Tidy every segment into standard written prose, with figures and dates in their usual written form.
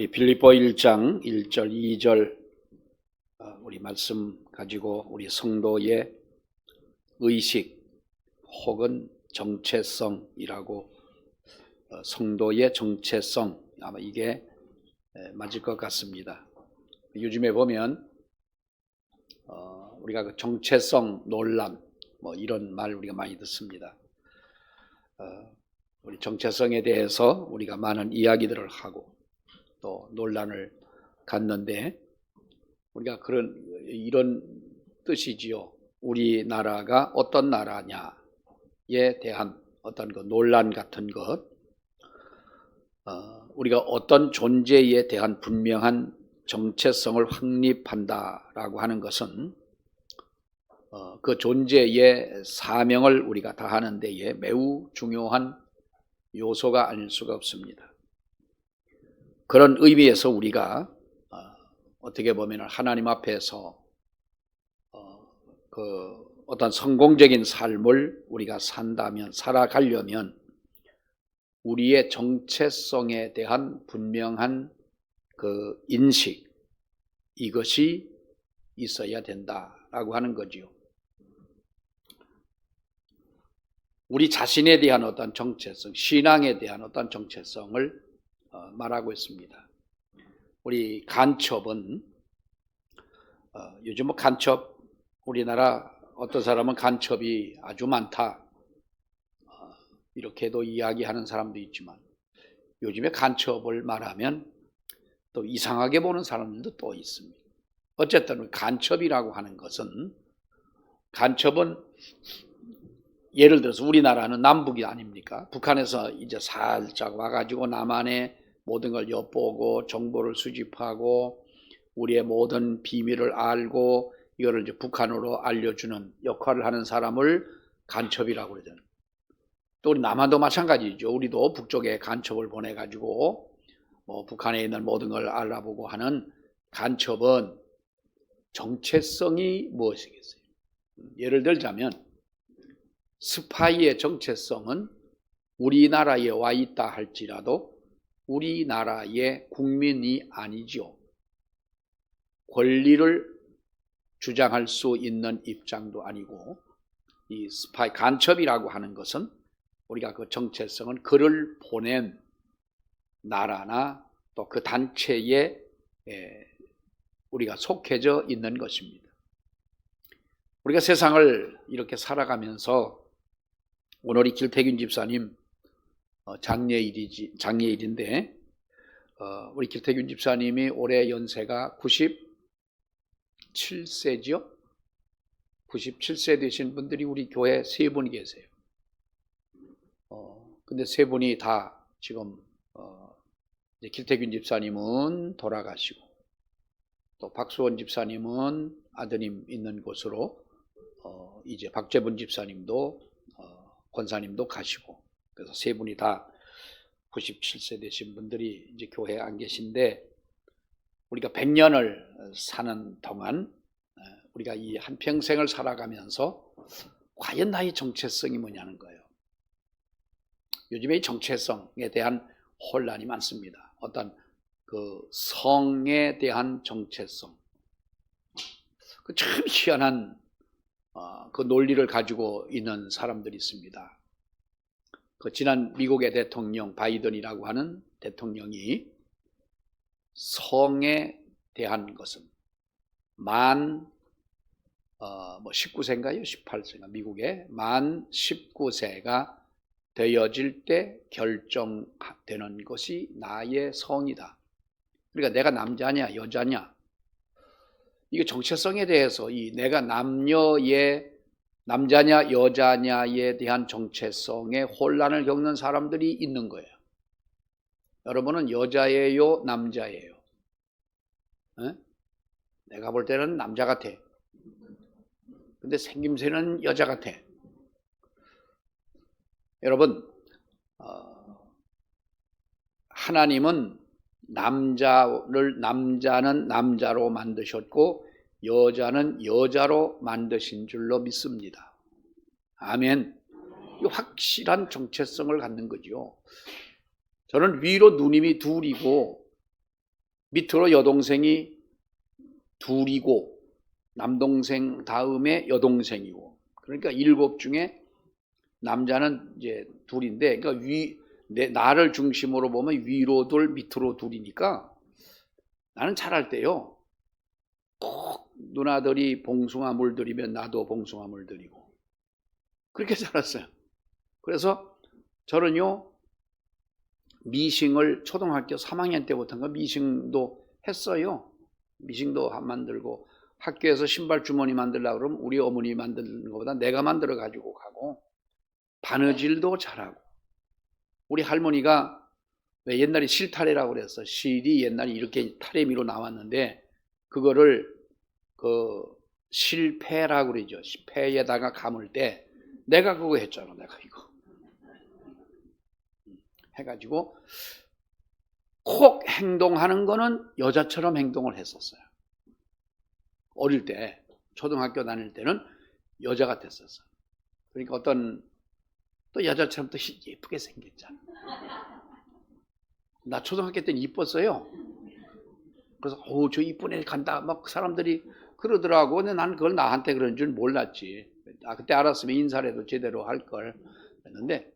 우리 빌립보 1장 1절 2절 우리 말씀 가지고 우리 성도의 의식 혹은 정체성이라고 성도의 정체성 아마 이게 맞을 것 같습니다. 요즘에 보면 우리가 그 정체성 논란 뭐 이런 말 우리가 많이 듣습니다. 우리 정체성에 대해서 우리가 많은 이야기들을 하고 또 논란을 갖는데 우리가 이런 뜻이지요. 우리나라가 어떤 나라냐에 대한 어떤 그 논란 같은 것, 우리가 어떤 존재에 대한 분명한 정체성을 확립한다라고 하는 것은 그 존재의 사명을 우리가 다하는 데에 매우 중요한 요소가 아닐 수가 없습니다. 그런 의미에서 우리가 어떻게 보면 하나님 앞에서 그 어떤 성공적인 삶을 우리가 살아가려면 우리의 정체성에 대한 분명한 그 인식, 이것이 있어야 된다라고 하는 거지요. 우리 자신에 대한 어떤 정체성, 신앙에 대한 어떤 정체성을 말하고 있습니다. 우리 간첩은 요즘 간첩 우리나라 어떤 사람은 간첩이 아주 많다 이렇게도 이야기하는 사람도 있지만 요즘에 간첩을 말하면 또 이상하게 보는 사람들도 또 있습니다. 어쨌든 간첩이라고 하는 것은 간첩은 예를 들어서 우리나라는 남북이 아닙니까? 북한에서 이제 살짝 와가지고 남한의 모든 걸 엿보고 정보를 수집하고 우리의 모든 비밀을 알고 이거를 이제 북한으로 알려주는 역할을 하는 사람을 간첩이라고 그러잖아요. 또 우리 남한도 마찬가지죠. 우리도 북쪽에 간첩을 보내가지고 북한에 있는 모든 걸 알아보고 하는 간첩은 정체성이 무엇이겠어요? 예를 들자면 스파이의 정체성은 우리나라에 와 있다 할지라도 우리나라의 국민이 아니죠. 권리를 주장할 수 있는 입장도 아니고 이 스파이 간첩이라고 하는 것은 우리가 그 정체성은 그를 보낸 나라나 또 그 단체에 우리가 속해져 있는 것입니다. 우리가 세상을 이렇게 살아가면서 오늘이 길태균 집사님 장례일인데 우리 길태균 집사님이 올해 연세가 97세죠. 97세 되신 분들이 우리 교회 세 분이 계세요. 근데 세 분이 다 지금 이제 길태균 집사님은 돌아가시고 또 박수원 집사님은 아드님 있는 곳으로 이제 박재분 집사님도 권사님도 가시고 그래서 세 분이 다 97세 되신 분들이 이제 교회에 안 계신데 우리가 100년을 사는 동안 우리가 이 한평생을 살아가면서 과연 나의 정체성이 뭐냐는 거예요. 요즘에 이 정체성에 대한 혼란이 많습니다. 어떤 그 성에 대한 정체성, 그 참 희한한 그 논리를 가지고 있는 사람들이 있습니다. 그 지난 미국의 대통령 바이든이라고 하는 대통령이 성에 대한 것은 만 19세인가요? 18세인가? 미국의 만 19세가 되어질 때 결정되는 것이 나의 성이다. 그러니까 내가 남자냐 여자냐 이게 정체성에 대해서 이 내가 남자냐 여자냐에 대한 정체성에 혼란을 겪는 사람들이 있는 거예요. 여러분은 여자예요 남자예요? 내가 볼 때는 남자 같아. 근데 생김새는 여자 같아. 여러분 하나님은 남자는 남자로 만드셨고 여자는 여자로 만드신 줄로 믿습니다. 아멘. 확실한 정체성을 갖는 거죠. 저는 위로 누님이 둘이고 밑으로 여동생이 둘이고 남동생 다음에 여동생이고, 그러니까 7 중에 남자는 이제 둘인데, 그러니까 나를 중심으로 보면 위로 둘 밑으로 둘이니까 나는 잘할 때요 꼭 누나들이 봉숭아 물들이면 나도 봉숭아 물들이고 그렇게 자랐어요. 그래서 저는요 미싱을 초등학교 3학년 때부터인가 미싱도 했어요. 미싱도 만들고, 학교에서 신발 주머니 만들려고 그러면 우리 어머니 만드는 것보다 내가 만들어 가지고 가고, 바느질도 잘하고. 우리 할머니가 왜 옛날에 실타래라고 그랬어. 실이 옛날에 이렇게 타래미로 나왔는데 그거를 그 실패라고 그러죠. 패에다가 감을 때 내가 그거 했잖아. 내가 이거 해가지고 콕 행동하는 거는 여자처럼 행동을 했었어요. 어릴 때, 초등학교 다닐 때는 여자 같았었어. 그러니까 어떤 또 여자처럼 또 예쁘게 생겼잖아. 나 초등학교 때는 이뻤어요. 그래서 저 이쁜 애 간다 막 사람들이 그러더라고. 근데 나는 그걸 나한테 그런 줄 몰랐지. 그때 알았으면 인사라도 제대로 할 걸 했는데,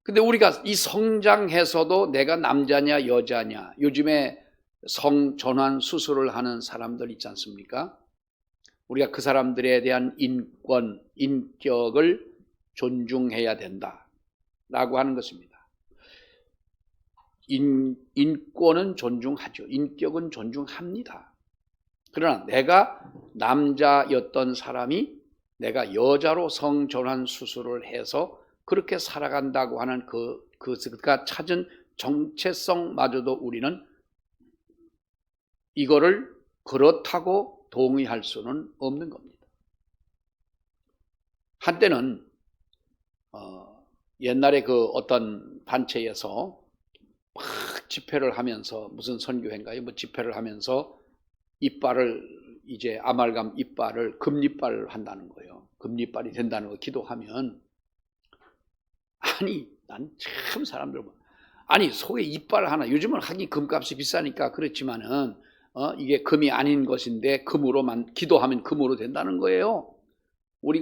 근데 우리가 이 성장해서도 내가 남자냐 여자냐, 요즘에 성전환 수술을 하는 사람들 있지 않습니까? 우리가 그 사람들에 대한 인권, 인격을 존중해야 된다라고 하는 것입니다. 인권은 존중하죠. 인격은 존중합니다. 그러나 내가 남자였던 사람이 내가 여자로 성전환 수술을 해서 그렇게 살아간다고 하는 그가 찾은 정체성마저도 우리는 이거를 그렇다고 동의할 수는 없는 겁니다. 한때는 옛날에 그 어떤 단체에서 막 집회를 하면서, 무슨 선교회인가요? 뭐 집회를 하면서 이빨을 이제 아말감 이빨을 금이빨을 한다는 거예요. 금이빨이 된다는 거 기도하면, 아니 난 참 사람들 아니 속에 이빨 하나, 요즘은 하긴 금값이 비싸니까 그렇지만은 이게 금이 아닌 것인데 금으로만 기도하면 금으로 된다는 거예요. 우리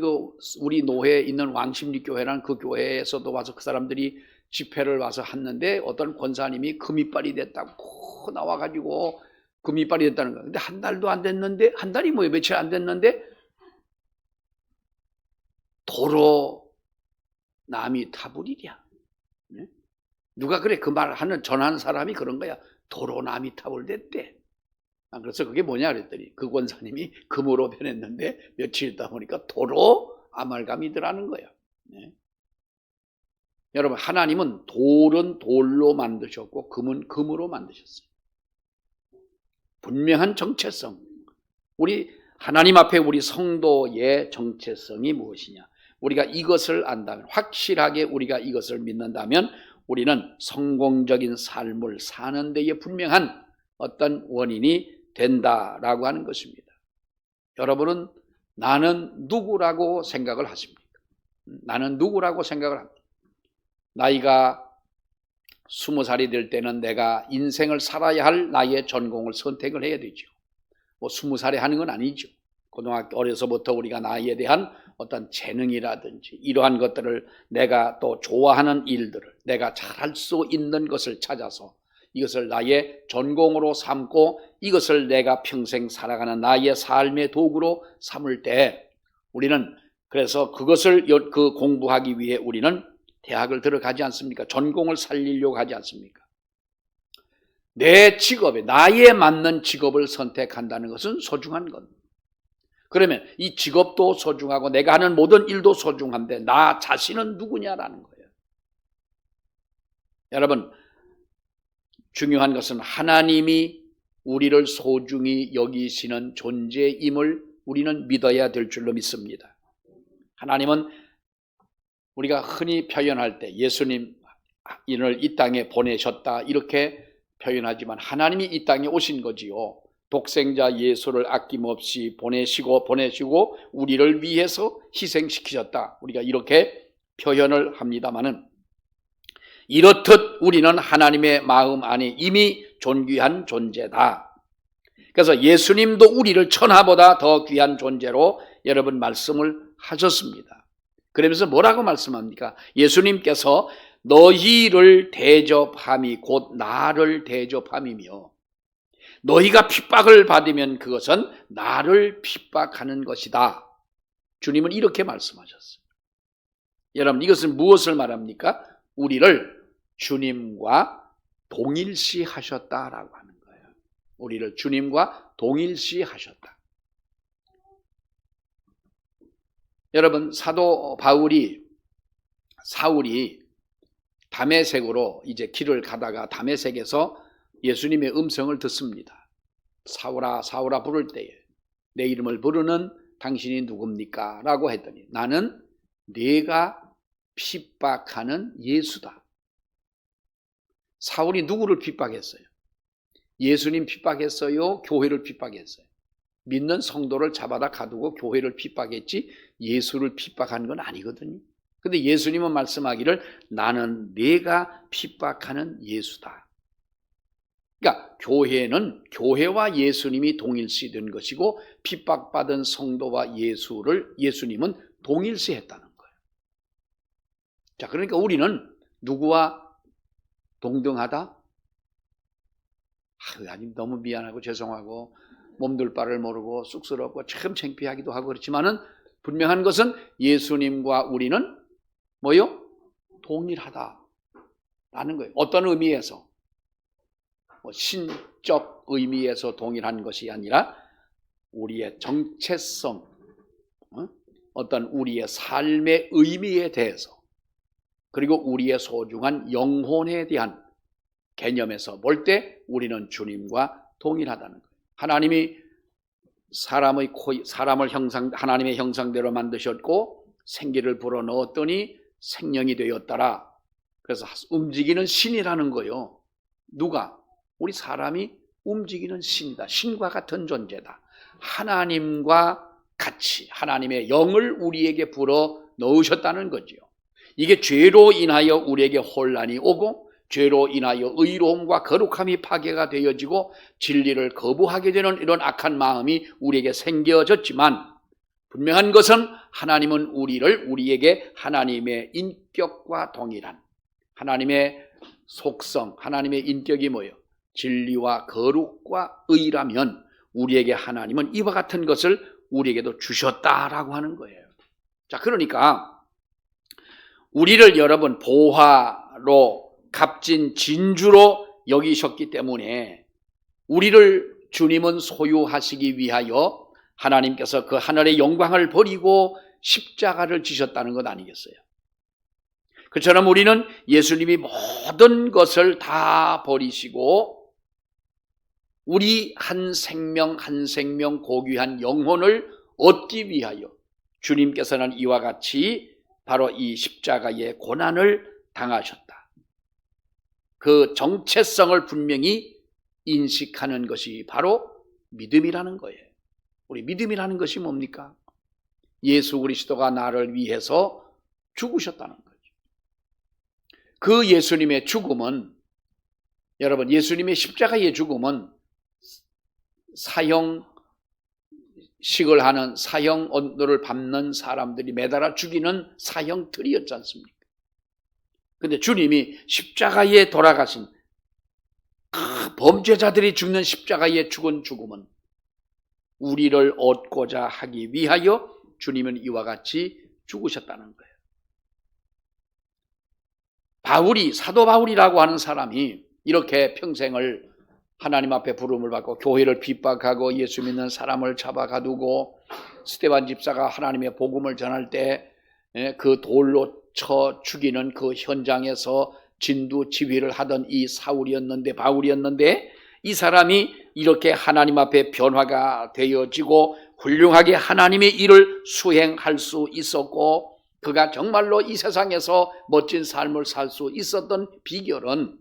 노회에 있는 왕십리교회라는 그 교회에서도 와서 그 사람들이 집회를 와서 했는데 어떤 권사님이 금이빨이 됐다고 나와가지고 금이빨이 됐다는 거예요. 근데 한 달도 안 됐는데, 한 달이 뭐예요? 며칠 안 됐는데 도로 남이 타버리랴. 네? 누가 그래? 그 말 하는 전하는 사람이 그런 거야. 도로 남이 타버렸대. 그래서 그게 뭐냐 그랬더니 그 권사님이 금으로 변했는데 며칠 있다 보니까 도로 아말감이더라는 거예요. 네. 여러분, 하나님은 돌은 돌로 만드셨고 금은 금으로 만드셨어요. 분명한 정체성. 우리 하나님 앞에 우리 성도의 정체성이 무엇이냐? 우리가 이것을 안다면, 확실하게 우리가 이것을 믿는다면 우리는 성공적인 삶을 사는 데에 분명한 어떤 원인이 된다라고 하는 것입니다. 여러분은 나는 누구라고 생각을 하십니까? 나는 누구라고 생각을 합니다. 나이가 20살이 될 때는 내가 인생을 살아야 할 나의 전공을 선택을 해야 되죠. 뭐 20살에 하는 건 아니죠. 고등학교 어려서부터 우리가 나에 대한 어떤 재능이라든지 이러한 것들을, 내가 또 좋아하는 일들을, 내가 잘할 수 있는 것을 찾아서 이것을 나의 전공으로 삼고 이것을 내가 평생 살아가는 나의 삶의 도구로 삼을 때, 우리는 그래서 그것을 공부하기 위해 우리는 대학을 들어가지 않습니까? 전공을 살리려고 하지 않습니까? 내 직업에, 나에 맞는 직업을 선택한다는 것은 소중한 겁니다. 그러면 이 직업도 소중하고 내가 하는 모든 일도 소중한데 나 자신은 누구냐라는 거예요. 여러분, 중요한 것은 하나님이 우리를 소중히 여기시는 존재임을 우리는 믿어야 될 줄로 믿습니다. 하나님은 우리가 흔히 표현할 때 예수님을 이 땅에 보내셨다 이렇게 표현하지만, 하나님이 이 땅에 오신 거지요. 독생자 예수를 아낌없이 보내시고 우리를 위해서 희생시키셨다. 우리가 이렇게 표현을 합니다마는, 이렇듯 우리는 하나님의 마음 안에 이미 존귀한 존재다. 그래서 예수님도 우리를 천하보다 더 귀한 존재로 여러분 말씀을 하셨습니다. 그러면서 뭐라고 말씀합니까? 예수님께서 너희를 대접함이 곧 나를 대접함이며 너희가 핍박을 받으면 그것은 나를 핍박하는 것이다. 주님은 이렇게 말씀하셨어요. 여러분 이것은 무엇을 말합니까? 우리를 주님과 동일시하셨다라고 하는 거예요. 우리를 주님과 동일시하셨다. 여러분 사도 사울이 다메섹으로 이제 길을 가다가 다메섹에서 예수님의 음성을 듣습니다. 사울아 사울아 부를 때에 내 이름을 부르는 당신이 누굽니까? 라고 했더니 나는 네가 핍박하는 예수다. 사울이 누구를 핍박했어요? 예수님 핍박했어요? 교회를 핍박했어요? 믿는 성도를 잡아다 가두고 교회를 핍박했지 예수를 핍박한 건 아니거든요. 근데 예수님은 말씀하기를 나는 네가 핍박하는 예수다. 그러니까 교회와 예수님이 동일시된 것이고 핍박받은 성도와 예수님은 동일시했다는 거예요. 자, 그러니까 우리는 누구와 동등하다? 하나님 너무 미안하고 죄송하고 몸둘 바를 모르고 쑥스럽고 참 창피하기도 하고 그렇지만은 분명한 것은 예수님과 우리는 뭐요? 동일하다라는 거예요. 어떤 의미에서? 신적 의미에서 동일한 것이 아니라 우리의 정체성, 어떤 우리의 삶의 의미에 대해서 그리고 우리의 소중한 영혼에 대한 개념에서 볼 때 우리는 주님과 동일하다는 거예요. 하나님이 사람을 하나님의 형상대로 만드셨고 생기를 불어넣었더니 생명이 되었더라. 그래서 움직이는 신이라는 거예요. 누가? 우리 사람이 움직이는 신이다. 신과 같은 존재다. 하나님과 같이 하나님의 영을 우리에게 불어 넣으셨다는 거죠. 이게 죄로 인하여 우리에게 혼란이 오고 죄로 인하여 의로움과 거룩함이 파괴가 되어지고 진리를 거부하게 되는 이런 악한 마음이 우리에게 생겨졌지만 분명한 것은 하나님은 우리에게 하나님의 인격과 동일한 하나님의 속성, 하나님의 인격이 뭐예요? 진리와 거룩과 의라면 우리에게 하나님은 이와 같은 것을 우리에게도 주셨다라고 하는 거예요. 자, 그러니까 우리를 여러분 보화로 값진 진주로 여기셨기 때문에 우리를 주님은 소유하시기 위하여 하나님께서 그 하늘의 영광을 버리고 십자가를 지셨다는 것 아니겠어요? 그처럼 우리는 예수님이 모든 것을 다 버리시고 우리 한 생명 한 생명 고귀한 영혼을 얻기 위하여 주님께서는 이와 같이 바로 이 십자가의 고난을 당하셨다. 그 정체성을 분명히 인식하는 것이 바로 믿음이라는 거예요. 우리 믿음이라는 것이 뭡니까? 예수 그리스도가 나를 위해서 죽으셨다는 거죠. 그 예수님의 죽음은 여러분 예수님의 십자가의 죽음은 사형식을 하는 사형 언도를 밟는 사람들이 매달아 죽이는 사형틀이었지 않습니까? 그런데 주님이 십자가에 돌아가신 범죄자들이 죽는 십자가에 죽은 죽음은 우리를 얻고자 하기 위하여 주님은 이와 같이 죽으셨다는 거예요. 사도 바울이라고 하는 사람이 이렇게 평생을 하나님 앞에 부름을 받고 교회를 핍박하고 예수 믿는 사람을 잡아 가두고 스데반 집사가 하나님의 복음을 전할 때 그 돌로 쳐 죽이는 그 현장에서 진두 지휘를 하던 이 바울이었는데 이 사람이 이렇게 하나님 앞에 변화가 되어지고 훌륭하게 하나님의 일을 수행할 수 있었고 그가 정말로 이 세상에서 멋진 삶을 살 수 있었던 비결은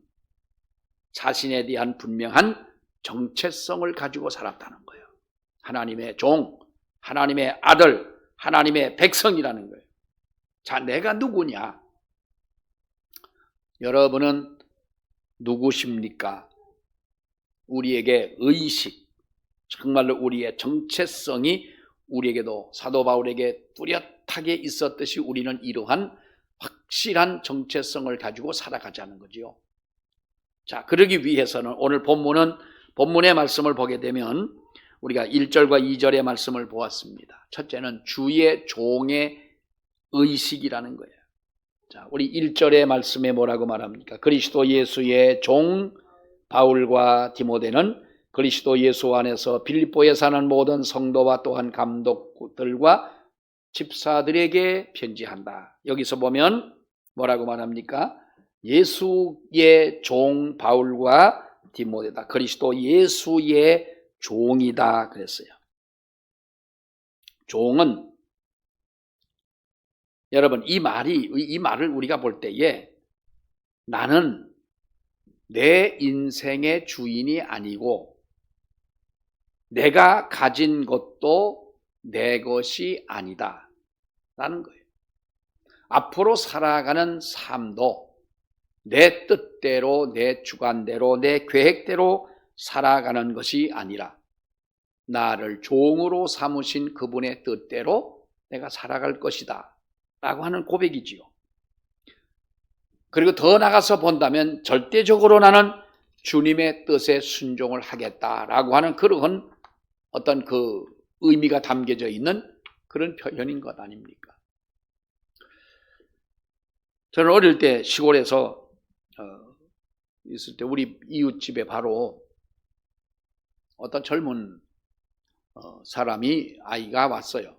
자신에 대한 분명한 정체성을 가지고 살았다는 거예요. 하나님의 종, 하나님의 아들, 하나님의 백성이라는 거예요. 자, 내가 누구냐? 여러분은 누구십니까? 우리에게 의식, 정말로 우리의 정체성이 우리에게도 사도 바울에게 뚜렷하게 있었듯이 우리는 이러한 확실한 정체성을 가지고 살아가자는 거지요. 자, 그러기 위해서는 오늘 본문의 말씀을 보게 되면 우리가 1절과 2절의 말씀을 보았습니다. 첫째는 주의 종의 의식이라는 거예요. 자, 우리 1절의 말씀에 뭐라고 말합니까? 그리스도 예수의 종 바울과 디모데는 그리스도 예수 안에서 빌립보에 사는 모든 성도와 또한 감독들과 집사들에게 편지한다. 여기서 보면 뭐라고 말합니까? 예수의 종 바울과 디모데다. 그리스도 예수의 종이다 그랬어요. 종은 여러분 이 말을 우리가 볼 때에 나는 내 인생의 주인이 아니고 내가 가진 것도 내 것이 아니다 라는 거예요. 앞으로 살아가는 삶도 내 뜻대로, 내 주관대로, 내 계획대로 살아가는 것이 아니라 나를 종으로 삼으신 그분의 뜻대로 내가 살아갈 것이다 라고 하는 고백이지요. 그리고 더 나가서 본다면 절대적으로 나는 주님의 뜻에 순종을 하겠다라고 하는 그런 어떤 그 의미가 담겨져 있는 그런 표현인 것 아닙니까? 저는 어릴 때 시골에서 있을 때 우리 이웃집에 바로 어떤 젊은 사람이 아이가 왔어요.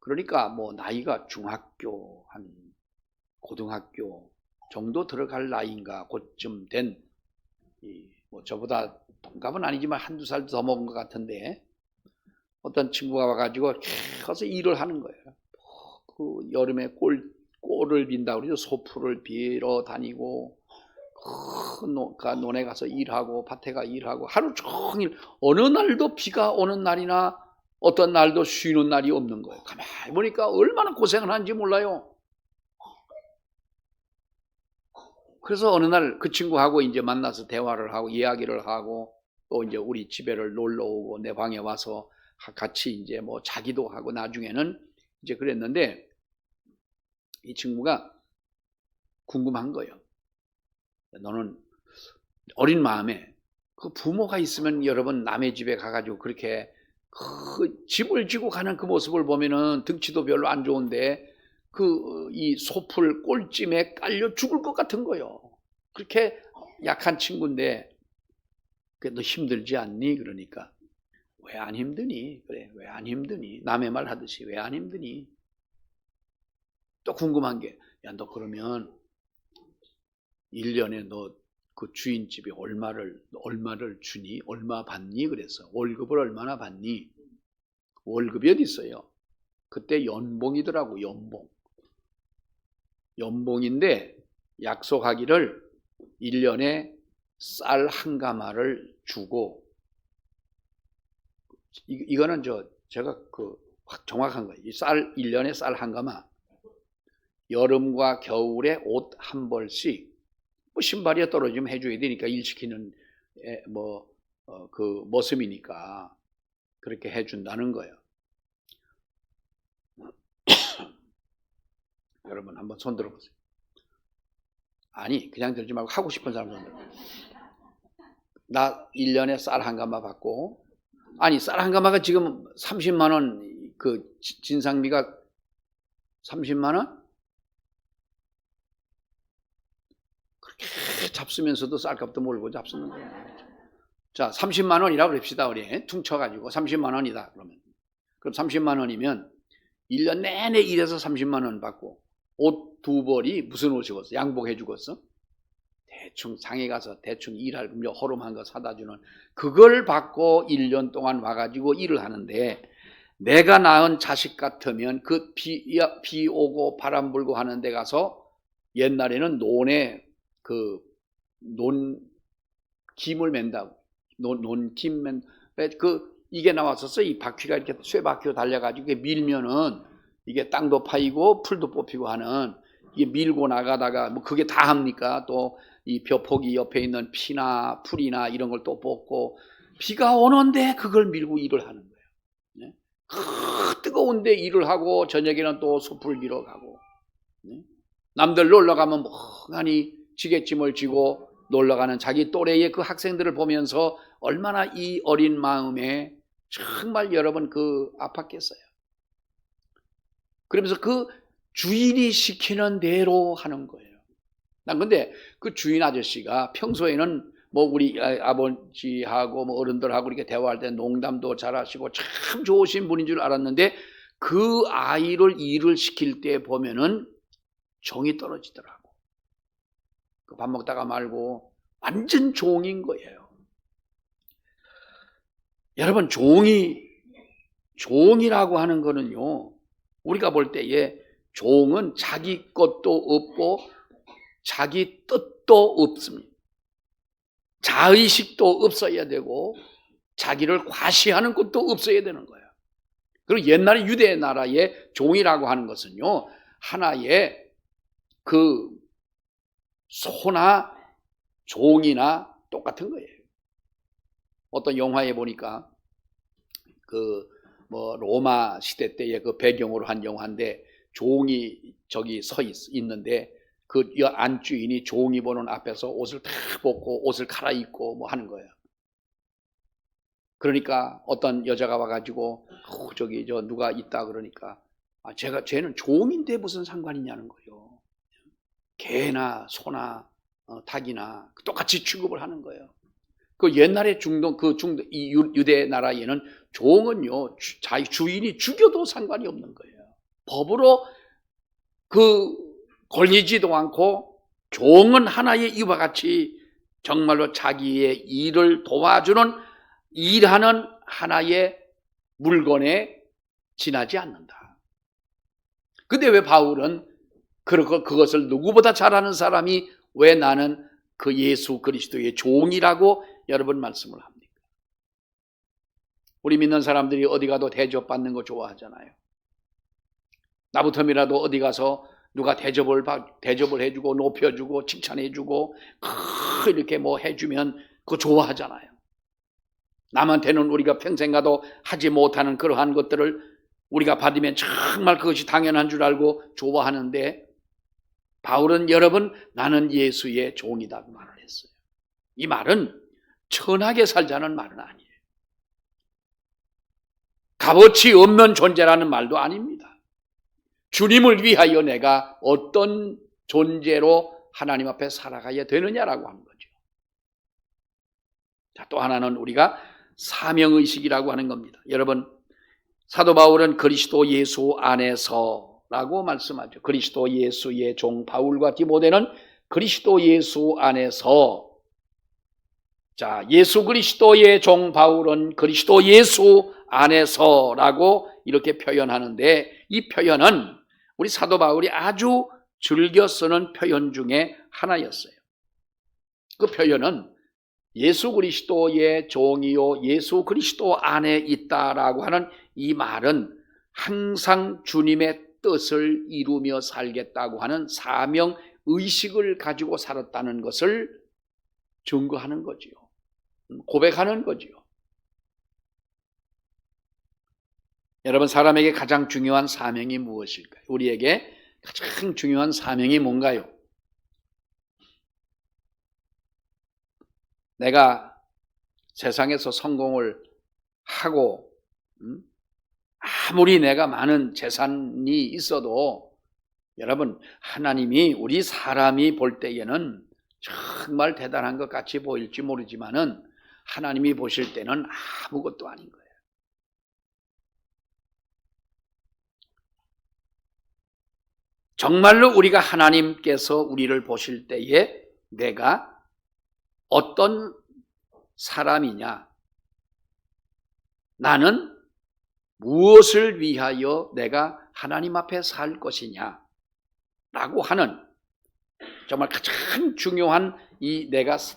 그러니까 뭐 나이가 중학교 한 고등학교 정도 들어갈 나이인가 그쯤 된 뭐 저보다 동갑은 아니지만 한두 살 더 먹은 것 같은데 어떤 친구가 와가지고 계속 일을 하는 거예요. 그 여름에 꼴을 빈다고 그러죠. 소풀을 빌어 다니고 논에 가서 일하고 밭에 가 일하고 하루 종일 어느 날도 비가 오는 날이나 어떤 날도 쉬는 날이 없는 거예요. 가만히 보니까 얼마나 고생을 하는지 몰라요. 그래서 어느 날 그 친구하고 이제 만나서 대화를 하고 이야기를 하고 또 이제 우리 집에를 놀러 오고 내 방에 와서 같이 이제 뭐 자기도 하고 나중에는 이제 그랬는데 이 친구가 궁금한 거예요. 너는 어린 마음에 그 부모가 있으면 여러분 남의 집에 가가지고 그렇게 그 집을 지고 가는 그 모습을 보면은 등치도 별로 안 좋은데 이 소풀 꼴찜에 깔려 죽을 것 같은 거예요. 그렇게 약한 친구인데 너 힘들지 않니? 그러니까 왜 안 힘드니? 그래, 왜 안 힘드니? 남의 말 하듯이 왜 안 힘드니? 또 궁금한 게 야, 너 그러면 1년에 너 그 주인집에 얼마를 주니? 얼마 받니? 그래서 월급을 얼마나 받니? 월급이 어디 있어요? 그때 연봉이더라고. 연봉인데 약속하기를 1년에 쌀 한 가마를 주고 이거는 제가 정확한 거예요. 1년에 쌀 한 가마, 여름과 겨울에 옷 한 벌씩 뭐 신발이 떨어지면 해줘야 되니까 일 시키는 그 모습이니까 그렇게 해준다는 거예요. 여러분 한번 손 들어보세요. 아니 그냥 들지 말고 하고 싶은 사람 손 들어. 나 1년에 쌀 한 가마 받고 아니 쌀 한 가마가 지금 30만 원 그 진상비가 30만 원? 그렇게 잡수면서도 쌀값도 몰고 잡수는 거예요. 자 30만 원이라고 그럽시다. 우리 퉁쳐가지고 30만 원이다 그러면 그럼 30만 원이면 1년 내내 일해서 30만 원 받고 옷 2벌이 무슨 옷이겠어? 양복해 주겠어? 대충 상해 가서 대충 일할 허름한 거 사다 주는 그걸 받고 1년 동안 와가지고 일을 하는데 내가 낳은 자식 같으면 그 비 오고 바람 불고 하는 데 가서 옛날에는 논에 김을 맨다고 논김 맨 이게 나왔었어. 이 바퀴가 이렇게 쇠바퀴로 달려가지고 밀면은 이게 땅도 파이고 풀도 뽑히고 하는 이게 밀고 나가다가 뭐 그게 다 합니까? 또 이 벼포기 옆에 있는 피나 풀이나 이런 걸 또 뽑고, 비가 오는데 그걸 밀고 일을 하는 거예요. 뜨거운데 일을 하고 저녁에는 또 숲을 밀어가고, 남들 놀러가면 멍하니 지게짐을 지고 놀러가는 자기 또래의 그 학생들을 보면서 얼마나 이 어린 마음에 정말 여러분 아팠겠어요. 그러면서 그 주인이 시키는 대로 하는 거예요. 난 근데 그 주인 아저씨가 평소에는 뭐 우리 아버지하고 뭐 어른들하고 이렇게 대화할 때 농담도 잘하시고 참 좋으신 분인 줄 알았는데, 그 아이를 일을 시킬 때 보면은 정이 떨어지더라고. 그 밥 먹다가 말고 완전 종인 거예요. 여러분, 종이라고 하는 거는요, 우리가 볼 때에 종은 자기 것도 없고 자기 뜻도 없습니다. 자의식도 없어야 되고 자기를 과시하는 것도 없어야 되는 거예요. 그리고 옛날에 유대 나라의 종이라고 하는 것은요, 하나의 그 소나 종이나 똑같은 거예요. 어떤 영화에 보니까 로마 시대 때의 그 배경으로 한 영화인데, 종이 저기 있는데 그 안주인이 종이 보는 앞에서 옷을 다 벗고 옷을 갈아입고 뭐 하는 거예요. 그러니까 어떤 여자가 와가지고 누가 있다 그러니까, 쟤는 종인데 무슨 상관이냐는 거예요. 개나 소나 닭이나 똑같이 취급을 하는 거예요. 그 옛날에 이 유대 나라에는 종은요, 자기 주인이 죽여도 상관이 없는 거예요. 법으로 걸리지도 않고, 종은 하나의 이와 같이 정말로 자기의 일을 도와주는, 일하는 하나의 물건에 지나지 않는다. 근데 왜 바울은 그것을 누구보다 잘하는 사람이 왜 나는 그 예수 그리스도의 종이라고 여러분 말씀을 합니까? 우리 믿는 사람들이 어디 가도 대접받는 거 좋아하잖아요. 나부터라도 어디 가서 누가 대접을 해주고 높여주고 칭찬해주고 이렇게 뭐 해주면 그거 좋아하잖아요. 남한테는 우리가 평생 가도 하지 못하는 그러한 것들을 우리가 받으면 정말 그것이 당연한 줄 알고 좋아하는데, 바울은 여러분, 나는 예수의 종이다 그 말을 했어요. 이 말은 천하게 살자는 말은 아니에요. 값어치 없는 존재라는 말도 아닙니다. 주님을 위하여 내가 어떤 존재로 하나님 앞에 살아가야 되느냐라고 하는 거죠. 자, 또 하나는 우리가 사명의식이라고 하는 겁니다. 여러분, 사도 바울은 그리스도 예수 안에서라고 말씀하죠. 그리스도 예수의 종 바울과 디모데는 그리스도 예수 안에서, 자, 예수 그리스도의 종 바울은 그리스도 예수 안에서라고 이렇게 표현하는데, 이 표현은 우리 사도 바울이 아주 즐겨 쓰는 표현 중에 하나였어요. 그 표현은 예수 그리스도의 종이요 예수 그리스도 안에 있다라고 하는 이 말은 항상 주님의 뜻을 이루며 살겠다고 하는 사명 의식을 가지고 살았다는 것을 증거하는 거지요. 고백하는 거지요. 여러분, 사람에게 가장 중요한 사명이 무엇일까요? 우리에게 가장 중요한 사명이 뭔가요? 내가 세상에서 성공을 하고 아무리 내가 많은 재산이 있어도, 여러분, 하나님이 우리 사람이 볼 때에는 정말 대단한 것 같이 보일지 모르지만은 하나님이 보실 때는 아무것도 아닌 거예요. 정말로 우리가 하나님께서 우리를 보실 때에 내가 어떤 사람이냐, 나는 무엇을 위하여 내가 하나님 앞에 살 것이냐 라고 하는 정말 가장 중요한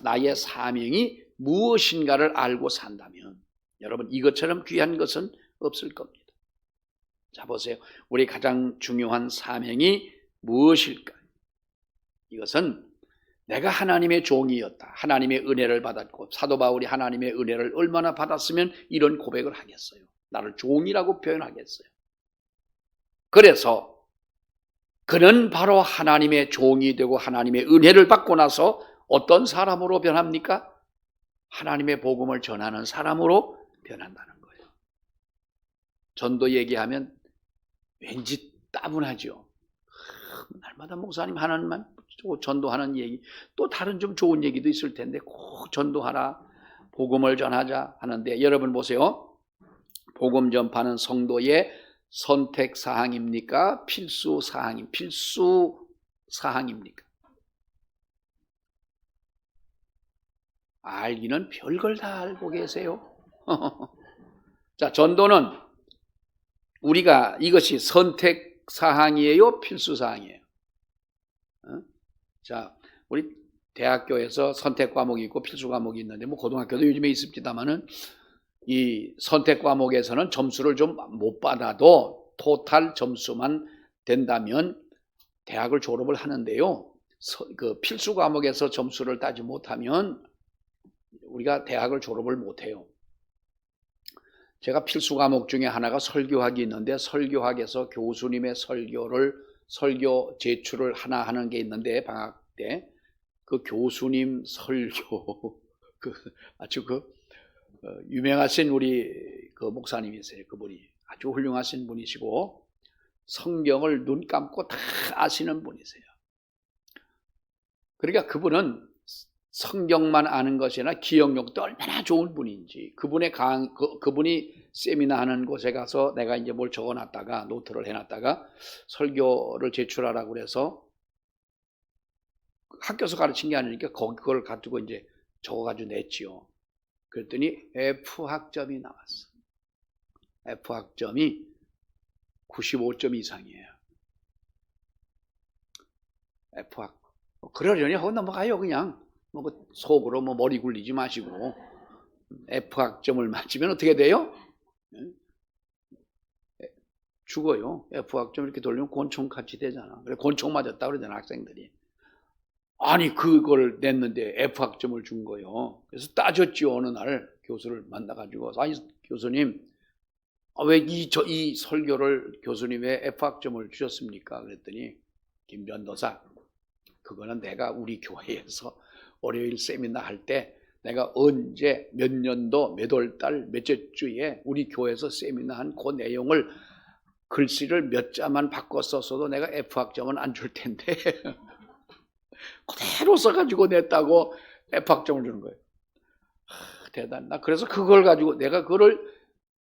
나의 사명이 무엇인가를 알고 산다면, 여러분, 이것처럼 귀한 것은 없을 겁니다. 자, 보세요. 우리 가장 중요한 사명이 무엇일까요? 이것은 내가 하나님의 종이었다. 하나님의 은혜를 받았고 사도 바울이 하나님의 은혜를 얼마나 받았으면 이런 고백을 하겠어요. 나를 종이라고 표현하겠어요. 그래서 그는 바로 하나님의 종이 되고 하나님의 은혜를 받고 나서 어떤 사람으로 변합니까? 하나님의 복음을 전하는 사람으로 변한다는 거예요. 전도 얘기하면 왠지 따분하죠. 날마다 목사님 하나님만 전도하는 얘기, 또 다른 좀 좋은 얘기도 있을 텐데 꼭 전도하라, 복음을 전하자 하는데, 여러분 보세요. 복음 전파는 성도의 선택 사항입니까? 필수 사항입니까? 알기는 별걸 다 알고 계세요. 자, 전도는 우리가 이것이 선택 사항이에요? 필수 사항이에요? 자, 우리 대학교에서 선택 과목이 있고 필수 과목이 있는데, 뭐 고등학교도 요즘에 있습니다만은, 이 선택 과목에서는 점수를 좀 못 받아도 토탈 점수만 된다면 대학을 졸업을 하는데요. 그 필수 과목에서 점수를 따지 못하면 우리가 대학을 졸업을 못해요. 제가 필수 과목 중에 하나가 설교학이 있는데, 설교학에서 교수님의 설교 제출을 하나 하는 게 있는데, 방학 때 그 교수님 설교 아주 유명하신 우리 그 목사님이세요. 그분이 아주 훌륭하신 분이시고 성경을 눈 감고 다 아시는 분이세요. 그러니까 그분은 성경만 아는 것이 아니라 기억력도 얼마나 좋은 분인지, 그분이 세미나 하는 곳에 가서 내가 이제 뭘 적어놨다가 노트를 해놨다가 설교를 제출하라고 그래서 학교에서 가르친 게 아니니까 그걸 가지고 이제 적어가지고 냈지요. 그랬더니 F 학점이 나왔어. F 학점이 95점 이상이에요. F 학. 그러려니 하고 넘어가요. 그냥 뭐 속으로 뭐 머리 굴리지 마시고. F 학점을 맞으면 어떻게 돼요? 죽어요. F 학점 이렇게 돌리면 곤충같이 되잖아. 그래 곤충 맞았다 그러잖아, 학생들이. 아니 그걸 냈는데 F 학점을 준 거예요. 그래서 따졌지요. 어느 날 교수를 만나가지고, 아니 교수님, 왜 이 설교를 교수님 왜 F 학점을 주셨습니까? 그랬더니, 김전도사, 그거는 내가 우리 교회에서 월요일 세미나 할 때 내가 언제 몇 년도 몇 월달 몇째 주에 우리 교회에서 세미나 한 그 내용을 글씨를 몇 자만 바꿔 썼어도 내가 F 학점은 안 줄 텐데 그대로 써가지고 냈다고 F 학점을 주는 거예요. 대단하다. 그래서 그걸 가지고 내가 그거를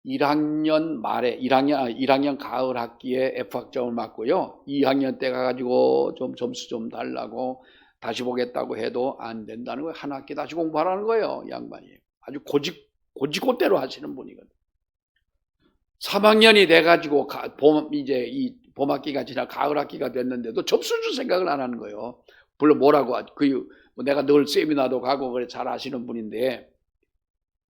1학년 말에 1학년 가을 학기에 F 학점을 맞고요. 2학년 때 가가지고 좀 점수 좀 달라고 다시 보겠다고 해도 안 된다는 거예요. 한 학기 다시 공부하라는 거예요. 양반이 아주 고지고대로 하시는 분이거든. 3학년이 돼가지고 이제 이 봄학기가 지나 가을 학기가 됐는데도 점수 줄 생각을 안 하는 거예요. 물론 뭐라고 하죠. 내가 늘 세미나도 가고 그래 잘 아시는 분인데,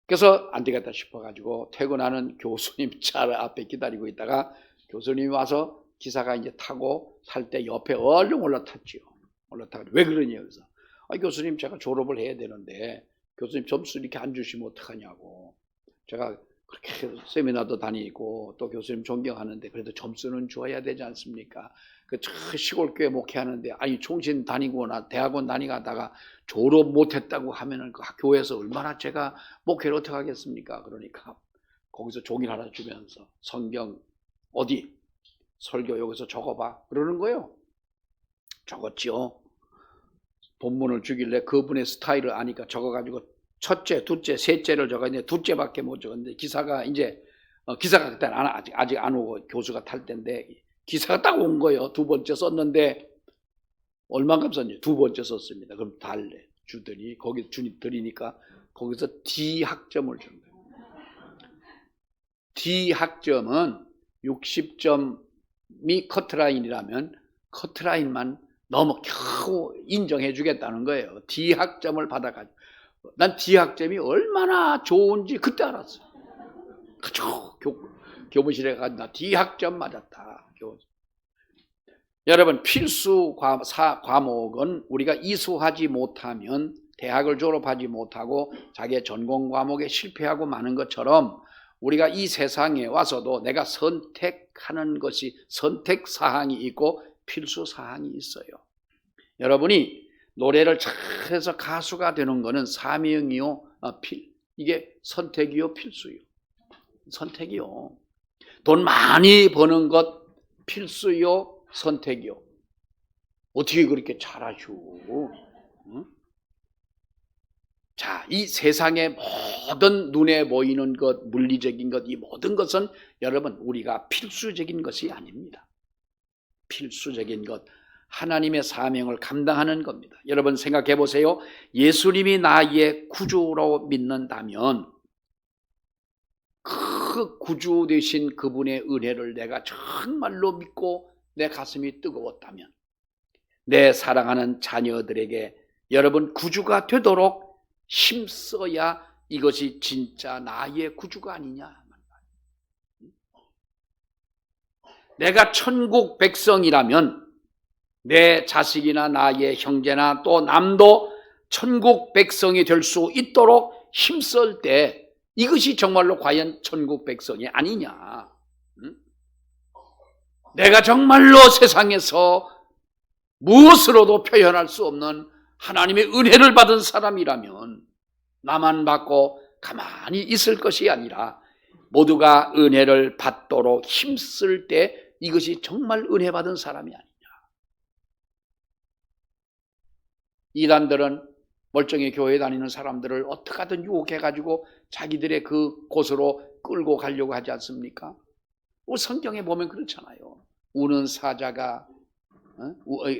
그래서 안 되겠다 싶어가지고 퇴근하는 교수님 차 앞에 기다리고 있다가 교수님이 와서 기사가 이제 타고 살 때 옆에 얼른 올라탔지요. 올라타가지고 왜 그러냐 그래서, 교수님 제가 졸업을 해야 되는데 교수님 점수 이렇게 안 주시면 어떡하냐고. 제가 그렇게 세미나도 다니고 또 교수님 존경하는데 그래도 점수는 줘야 되지 않습니까? 그 시골교회 목회하는데 총신 다니거나 대학원 다니다가 졸업 못했다고 하면은 그 교회에서 얼마나 제가 목회를 어떻게 하겠습니까? 그러니까 거기서 종이를 하나 주면서 성경 어디 설교 여기서 적어봐 그러는 거예요. 적었지요. 본문을 주길래 그분의 스타일을 아니까 적어가지고 첫째, 둘째, 셋째를 적었는데 둘째밖에 못 적었는데 기사가 그때는 아직 안 오고 교수가 탈 때인데 기사가 딱 온 거예요. 두 번째 썼는데 얼마큼 썼냐? 두 번째 썼습니다. 그럼 달래 주더니 거기 주님 드리니까 거기서 D 학점을 준 거예요. D 학점은 60점이 커트라인이라면 커트라인만 넘어 겨우 인정해 주겠다는 거예요. D 학점을 받아가지고 난 D 학점이 얼마나 좋은지 그때 알았어요. 그쵸? 교무실에 가서 나 D 학점 맞았다. 여러분, 필수 과목은 우리가 이수하지 못하면 대학을 졸업하지 못하고 자기의 전공 과목에 실패하고 마는 것처럼 우리가 이 세상에 와서도 내가 선택하는 것이 선택사항이 있고 필수사항이 있어요. 여러분이 노래를 잘해서 가수가 되는 것은 사명이요, 이게 선택이요, 필수요. 선택이요. 돈 많이 버는 것 필수요, 선택이요. 어떻게 그렇게 잘하시오? 응? 자, 이 세상의 모든 눈에 보이는 것, 물리적인 것, 이 모든 것은 여러분 우리가 필수적인 것이 아닙니다. 필수적인 것, 하나님의 사명을 감당하는 겁니다. 여러분 생각해 보세요. 예수님이 나의 구주로 믿는다면 그 구주 되신 그분의 은혜를 내가 정말로 믿고 내 가슴이 뜨거웠다면 내 사랑하는 자녀들에게 여러분 구주가 되도록 힘써야 이것이 진짜 나의 구주가 아니냐. 내가 천국 백성이라면 내 자식이나 나의 형제나 또 남도 천국 백성이 될 수 있도록 힘쓸 때 이것이 정말로 과연 천국 백성이 아니냐. 내가 정말로 세상에서 무엇으로도 표현할 수 없는 하나님의 은혜를 받은 사람이라면 나만 받고 가만히 있을 것이 아니라 모두가 은혜를 받도록 힘쓸 때 이것이 정말 은혜 받은 사람이 아니냐. 이단들은 멀쩡히 교회 다니는 사람들을 어떻게 하든 유혹해가지고 자기들의 그 곳으로 끌고 가려고 하지 않습니까? 성경에 보면 그렇잖아요. 우는 사자가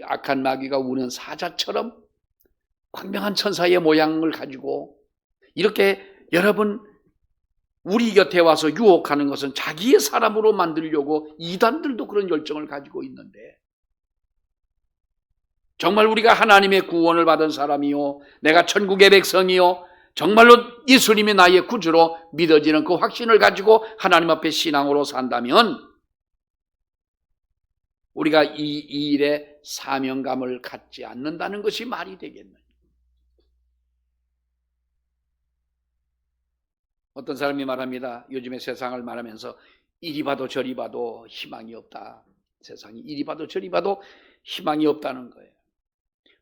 악한 마귀가 우는 사자처럼 광명한 천사의 모양을 가지고 이렇게 여러분 우리 곁에 와서 유혹하는 것은 자기의 사람으로 만들려고 이단들도 그런 열정을 가지고 있는데 정말 우리가 하나님의 구원을 받은 사람이요 내가 천국의 백성이요 정말로 예수님이 나의 구주로 믿어지는 그 확신을 가지고 하나님 앞에 신앙으로 산다면 우리가 이 일에 사명감을 갖지 않는다는 것이 말이 되겠느냐. 어떤 사람이 말합니다. 요즘에 세상을 말하면서 이리 봐도 저리 봐도 희망이 없다. 세상이 이리 봐도 저리 봐도 희망이 없다는 거예요.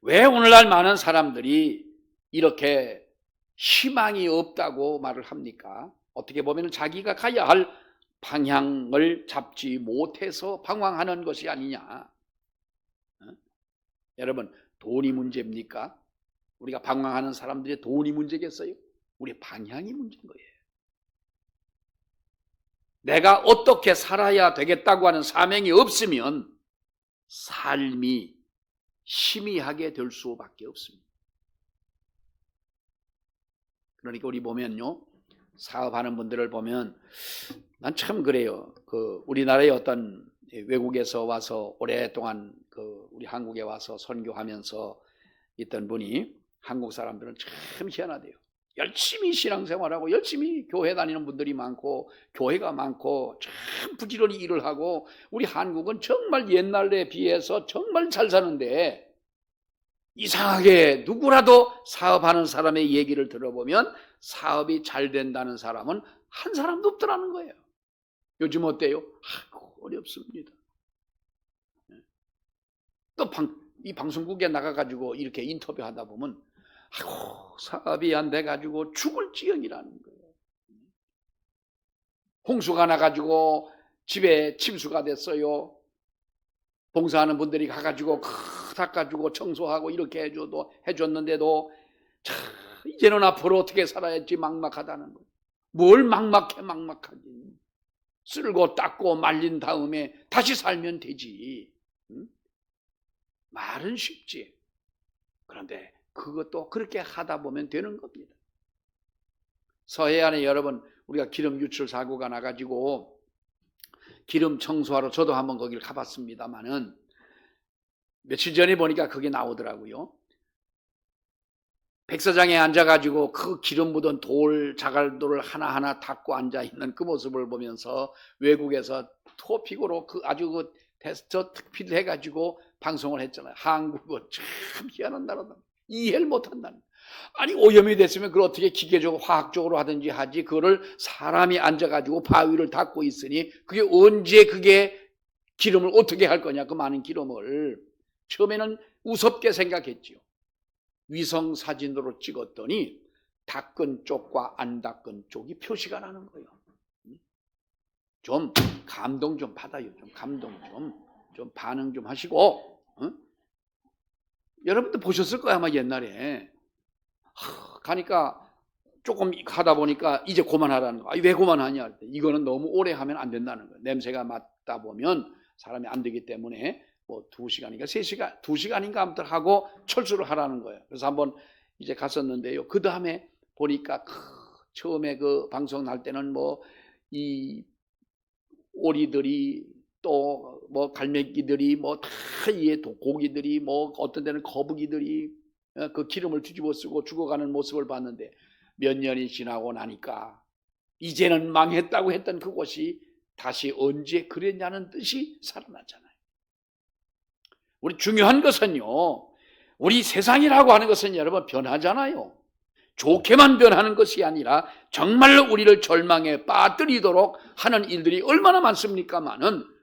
왜 오늘날 많은 사람들이 이렇게 희망이 없다고 말을 합니까? 어떻게 보면 자기가 가야 할 방향을 잡지 못해서 방황하는 것이 아니냐. 여러분, 돈이 문제입니까? 우리가 방황하는 사람들의 돈이 문제겠어요? 우리 방향이 문제인 거예요. 내가 어떻게 살아야 되겠다고 하는 사명이 없으면 삶이 희미하게 될 수밖에 없습니다. 그러니까 우리 보면요, 사업하는 분들을 보면 난 참 그래요. 우리나라의 어떤 외국에서 와서 오랫동안 우리 한국에 와서 선교하면서 있던 분이 한국 사람들은 참 희한하대요. 열심히 신앙생활하고 열심히 교회 다니는 분들이 많고 교회가 많고 참 부지런히 일을 하고 우리 한국은 정말 옛날에 비해서 정말 잘 사는데 이상하게 누구라도 사업하는 사람의 얘기를 들어보면 사업이 잘 된다는 사람은 한 사람도 없더라는 거예요. 요즘 어때요? 어렵습니다. 또 이 방송국에 나가가지고 이렇게 인터뷰하다 보면 사업이 안 돼가지고 죽을 지경이라는 거예요. 홍수가 나가지고 집에 침수가 됐어요. 봉사하는 분들이 가가지고 닦아주고 청소하고 이렇게 해줬는데도 이제는 앞으로 어떻게 살아야 할지 막막하다는 거예요. 뭘 막막하긴. 쓸고 닦고 말린 다음에 다시 살면 되지. 말은 쉽지. 그런데 그것도 그렇게 하다 보면 되는 겁니다. 서해안에 여러분 우리가 기름 유출 사고가 나가지고 기름 청소하러 저도 한번 거기를 가봤습니다만은 며칠 전에 보니까 그게 나오더라고요. 백사장에 앉아가지고 그 기름 묻은 자갈돌을 하나하나 닦고 앉아있는 그 모습을 보면서 외국에서 토픽으로 아주 테스트 특필 해가지고 방송을 했잖아요. 한국은 참 희한한 나라다. 이해를 못한다는. 아니 오염이 됐으면 그걸 어떻게 기계적으로 화학적으로 하든지 하지, 그거를 사람이 앉아가지고 바위를 닦고 있으니 그게 언제 그게 기름을 어떻게 할 거냐, 그 많은 기름을. 처음에는 우습게 생각했지요. 위성 사진으로 찍었더니 닦은 쪽과 안 닦은 쪽이 표시가 나는 거예요. 좀 감동 좀 받아요. 좀 감동 좀 반응 좀 하시고. 여러분도 보셨을 거야 아마 옛날에. 가니까 조금 하다 보니까 이제 그만하라는 거야. 왜 그만하냐? 이거는 너무 오래 하면 안 된다는 거야. 냄새가 맡다 보면 사람이 안 되기 때문에 뭐 2시간인가 3시간, 2시간인가 아무튼 하고 철수를 하라는 거예요. 그래서 한번 이제 갔었는데요. 그 다음에 보니까 처음에 그 방송 날 때는 뭐 이 오리들이 또 뭐 갈매기들이 뭐 다 이에 고기들이 뭐 어떤 데는 거북이들이 그 기름을 뒤집어 쓰고 죽어가는 모습을 봤는데, 몇 년이 지나고 나니까 이제는 망했다고 했던 그곳이 다시 언제 그랬냐는 듯이 살아나잖아요. 우리 중요한 것은요, 우리 세상이라고 하는 것은 여러분 변하잖아요. 좋게만 변하는 것이 아니라 정말로 우리를 절망에 빠뜨리도록 하는 일들이 얼마나 많습니까마는,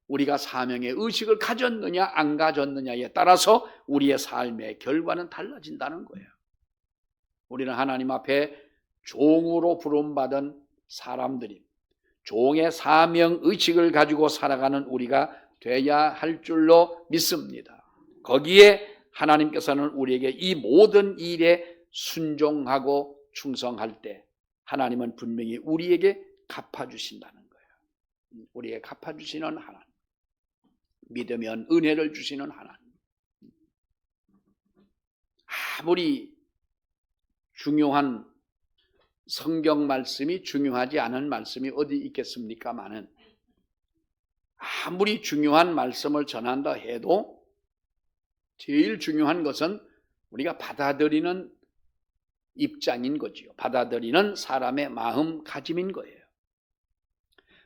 우리가 사명의 의식을 가졌느냐 안 가졌느냐에 따라서 우리의 삶의 결과는 달라진다는 거예요. 우리는 하나님 앞에 종으로 부름받은 사람들이 종의 사명 의식을 가지고 살아가는 우리가 돼야 할 줄로 믿습니다. 거기에 하나님께서는 우리에게 이 모든 일에 순종하고 충성할 때 하나님은 분명히 우리에게 갚아주신다는 거예요. 우리에게 갚아주시는 하나님, 믿으면 은혜를 주시는 하나님. 아무리 중요한 성경 말씀이 중요하지 않은 말씀이 어디 있겠습니까마는, 아무리 중요한 말씀을 전한다 해도 제일 중요한 것은 우리가 받아들이는 입장인 거지요. 받아들이는 사람의 마음가짐인 거예요.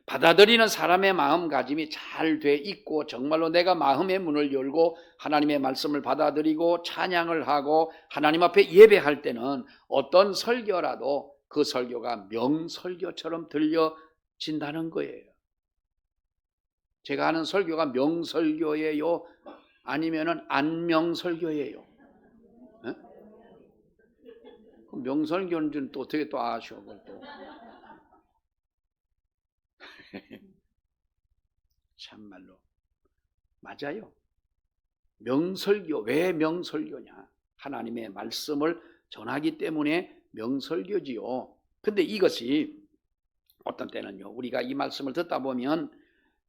받아들이는 사람의 마음가짐이 잘 돼 있고 정말로 내가 마음의 문을 열고 하나님의 말씀을 받아들이고 찬양을 하고 하나님 앞에 예배할 때는 어떤 설교라도 그 설교가 명설교처럼 들려진다는 거예요. 제가 하는 설교가 명설교예요? 아니면은 안명설교예요? 네? 명설교는 또 어떻게 또 아셔? 또. 참말로 맞아요. 명설교. 왜 명설교냐? 하나님의 말씀을 전하기 때문에 명설교지요. 근데 이것이 어떤 때는요, 우리가 이 말씀을 듣다 보면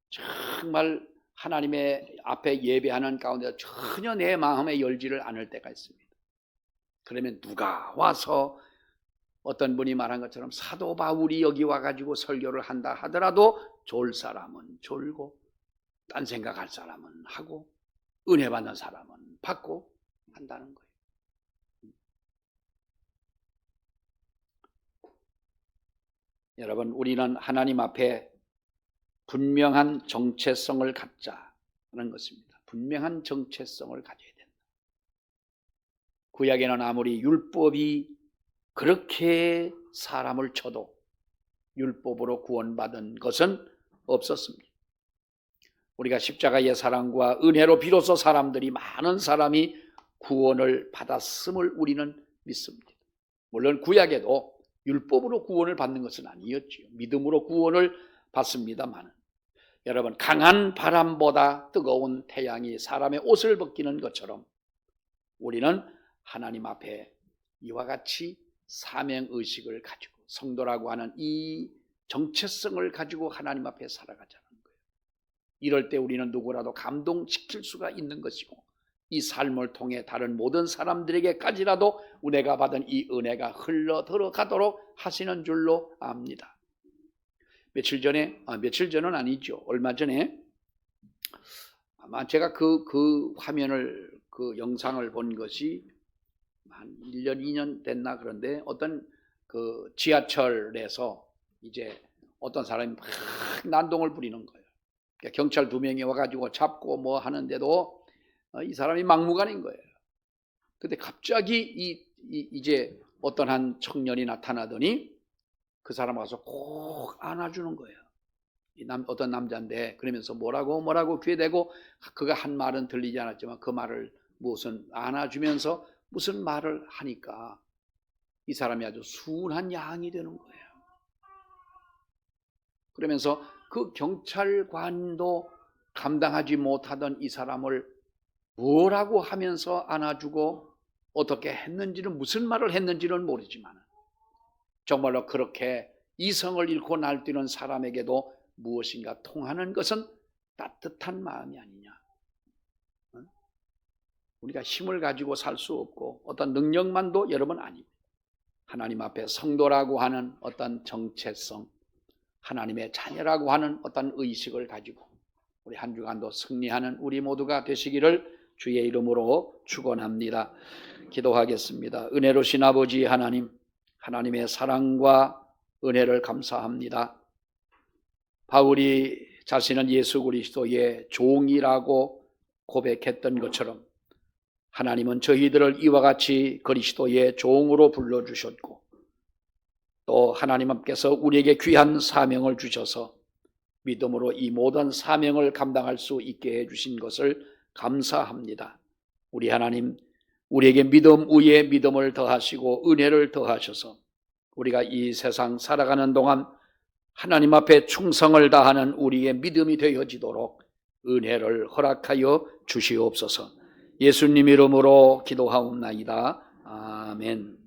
정말 하나님의 앞에 예배하는 가운데 전혀 내 마음에 열지를 않을 때가 있습니다. 그러면 누가 와서 어떤 분이 말한 것처럼 사도 바울이 여기 와가지고 설교를 한다 하더라도 졸 사람은 졸고 딴 생각할 사람은 하고 은혜 받는 사람은 받고 한다는 거예요. 여러분, 우리는 하나님 앞에 분명한 정체성을 갖자는 것입니다. 분명한 정체성을 가져야 된다. 구약에는 아무리 율법이 그렇게 사람을 쳐도 율법으로 구원받은 것은 없었습니다. 우리가 십자가의 사랑과 은혜로 비로소 사람들이, 많은 사람이 구원을 받았음을 우리는 믿습니다. 물론 구약에도 율법으로 구원을 받는 것은 아니었지요. 믿음으로 구원을 받습니다만, 여러분, 강한 바람보다 뜨거운 태양이 사람의 옷을 벗기는 것처럼 우리는 하나님 앞에 이와 같이 사명의식을 가지고, 성도라고 하는 이 정체성을 가지고 하나님 앞에 살아가자는 거예요. 이럴 때 우리는 누구라도 감동시킬 수가 있는 것이고, 이 삶을 통해 다른 모든 사람들에게까지라도 은혜가 받은 이 은혜가 흘러 들어가도록 하시는 줄로 압니다. 며칠 전은 아니죠. 얼마 전에 아마 제가 그 화면을, 그 영상을 본 것이 한 1년, 2년 됐나. 그런데 어떤 그 지하철에서 이제 어떤 사람이 막 난동을 부리는 거예요. 그러니까 경찰 2명이 와가지고 잡고 뭐 하는데도 이 사람이 막무가내인 거예요. 근데 갑자기 이제 어떤 한 청년이 나타나더니 그 사람 와서 꼭 안아주는 거예요. 어떤 남자인데 그러면서 뭐라고 귀에 대고 그가 한 말은 들리지 않았지만 그 말을 무슨 안아주면서 무슨 말을 하니까 이 사람이 아주 순한 양이 되는 거예요. 그러면서 그 경찰관도 감당하지 못하던 이 사람을 뭐라고 하면서 안아주고 어떻게 했는지는 무슨 말을 했는지는 모르지만 정말로 그렇게 이성을 잃고 날뛰는 사람에게도 무엇인가 통하는 것은 따뜻한 마음이 아니냐. 우리가 힘을 가지고 살 수 없고 어떤 능력만도 여러분 아닙니다. 하나님 앞에 성도라고 하는 어떤 정체성, 하나님의 자녀라고 하는 어떤 의식을 가지고 우리 한 주간도 승리하는 우리 모두가 되시기를 주의 이름으로 축원합니다. 기도하겠습니다. 은혜로신 아버지 하나님, 하나님의 사랑과 은혜를 감사합니다. 바울이 자신은 예수 그리스도의 종이라고 고백했던 것처럼 하나님은 저희들을 이와 같이 그리스도의 종으로 불러주셨고 또 하나님께서 우리에게 귀한 사명을 주셔서 믿음으로 이 모든 사명을 감당할 수 있게 해주신 것을 감사합니다. 우리 하나님, 우리에게 믿음 위에 믿음을 더하시고 은혜를 더하셔서 우리가 이 세상 살아가는 동안 하나님 앞에 충성을 다하는 우리의 믿음이 되어지도록 은혜를 허락하여 주시옵소서. 예수님 이름으로 기도하옵나이다. 아멘.